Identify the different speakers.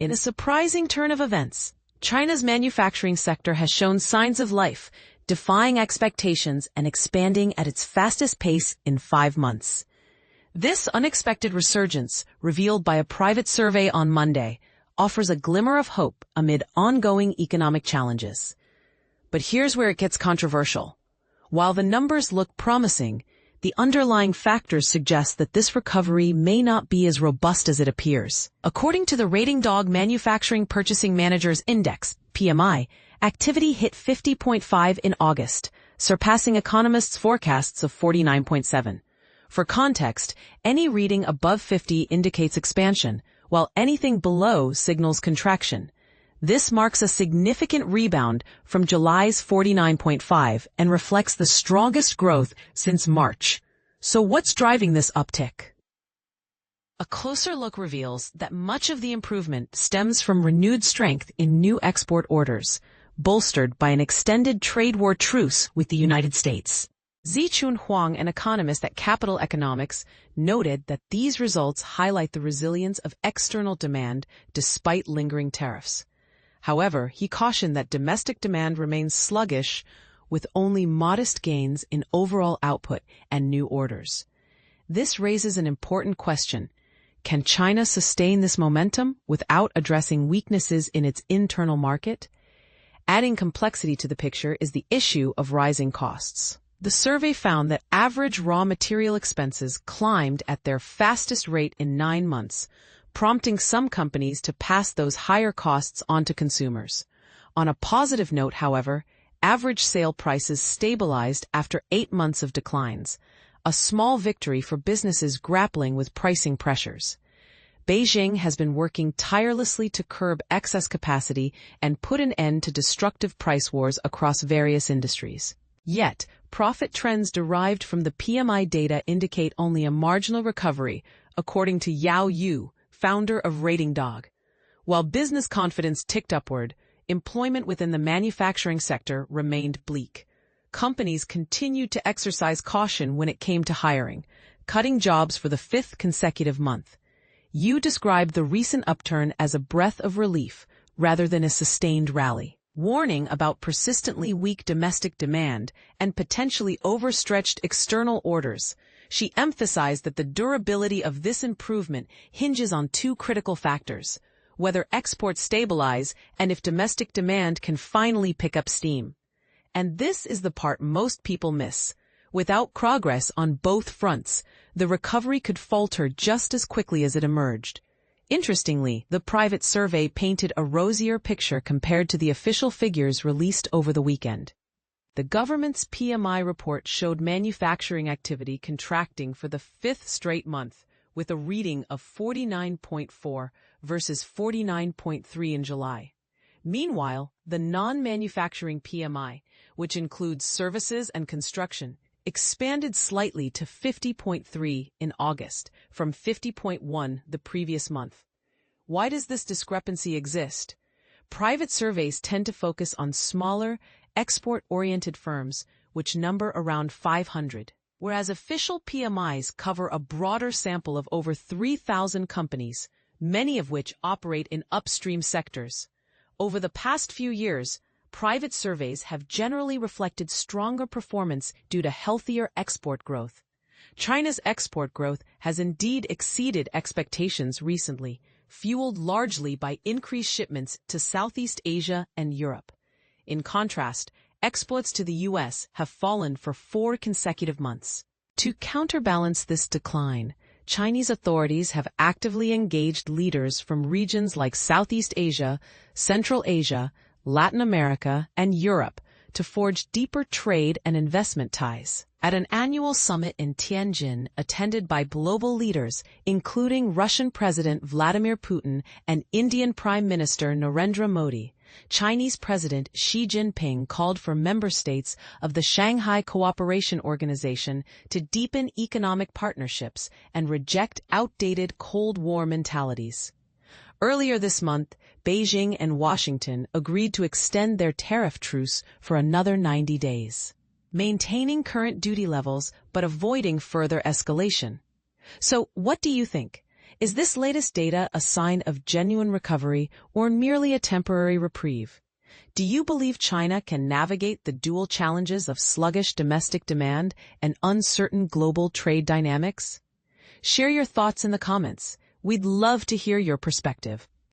Speaker 1: In a surprising turn of events, China's manufacturing sector has shown signs of life, defying expectations and expanding at its fastest pace in 5 months. This unexpected resurgence, revealed by a private survey on Monday, offers a glimmer of hope amid ongoing economic challenges. But here's where it gets controversial. While the numbers look promising, the underlying factors suggest that this recovery may not be as robust as it appears. According to the RatingDog Manufacturing Purchasing Managers Index, PMI, activity hit 50.5 in August, surpassing economists' forecasts of 49.7. For context, any reading above 50 indicates expansion, while anything below signals contraction. This marks a significant rebound from July's 49.5 and reflects the strongest growth since March. So what's driving this uptick? A closer look reveals that much of the improvement stems from renewed strength in new export orders, bolstered by an extended trade war truce with the United States. Zichun Huang, an economist at Capital Economics, noted that these results highlight the resilience of external demand despite lingering tariffs. However, he cautioned that domestic demand remains sluggish, with only modest gains in overall output and new orders. This raises an important question. Can China sustain this momentum without addressing weaknesses in its internal market? Adding complexity to the picture is the issue of rising costs. The survey found that average raw material expenses climbed at their fastest rate in 9 months, prompting some companies to pass those higher costs on to consumers. On a positive note, however, average sale prices stabilized after 8 months of declines, a small victory for businesses grappling with pricing pressures. Beijing has been working tirelessly to curb excess capacity and put an end to destructive price wars across various industries. Yet, profit trends derived from the PMI data indicate only a marginal recovery, according to Yao Yu, founder of RatingDog. While business confidence ticked upward, employment within the manufacturing sector remained bleak. Companies continued to exercise caution when it came to hiring, cutting jobs for the 5th consecutive month. Yu described the recent upturn as a breath of relief rather than a sustained rally, warning about persistently weak domestic demand and potentially overstretched external orders. She emphasized that the durability of this improvement hinges on 2 critical factors: whether exports stabilize and if domestic demand can finally pick up steam. And this is the part most people miss. Without progress on both fronts, the recovery could falter just as quickly as it emerged. Interestingly, the private survey painted a rosier picture compared to the official figures released over the weekend. The government's PMI report showed manufacturing activity contracting for the 5th straight month, with a reading of 49.4 versus 49.3 in July. Meanwhile, the non-manufacturing PMI, which includes services and construction, expanded slightly to 50.3 in August, from 50.1 the previous month. Why does this discrepancy exist? Private surveys tend to focus on smaller, export-oriented firms, which number around 500, whereas official PMIs cover a broader sample of over 3,000 companies, many of which operate in upstream sectors. Over the past few years, private surveys have generally reflected stronger performance due to healthier export growth. China's export growth has indeed exceeded expectations recently, fueled largely by increased shipments to Southeast Asia and Europe. In contrast, exports to the U.S. have fallen for 4 consecutive months. To counterbalance this decline, Chinese authorities have actively engaged leaders from regions like Southeast Asia, Central Asia, Latin America, and Europe to forge deeper trade and investment ties. At an annual summit in Tianjin attended by global leaders, including Russian President Vladimir Putin and Indian Prime Minister Narendra Modi, Chinese President Xi Jinping called for member states of the Shanghai Cooperation Organization to deepen economic partnerships and reject outdated Cold War mentalities. Earlier this month, Beijing and Washington agreed to extend their tariff truce for another 90 days, maintaining current duty levels but avoiding further escalation. So, what do you think? Is this latest data a sign of genuine recovery or merely a temporary reprieve? Do you believe China can navigate the dual challenges of sluggish domestic demand and uncertain global trade dynamics? Share your thoughts in the comments. We'd love to hear your perspective.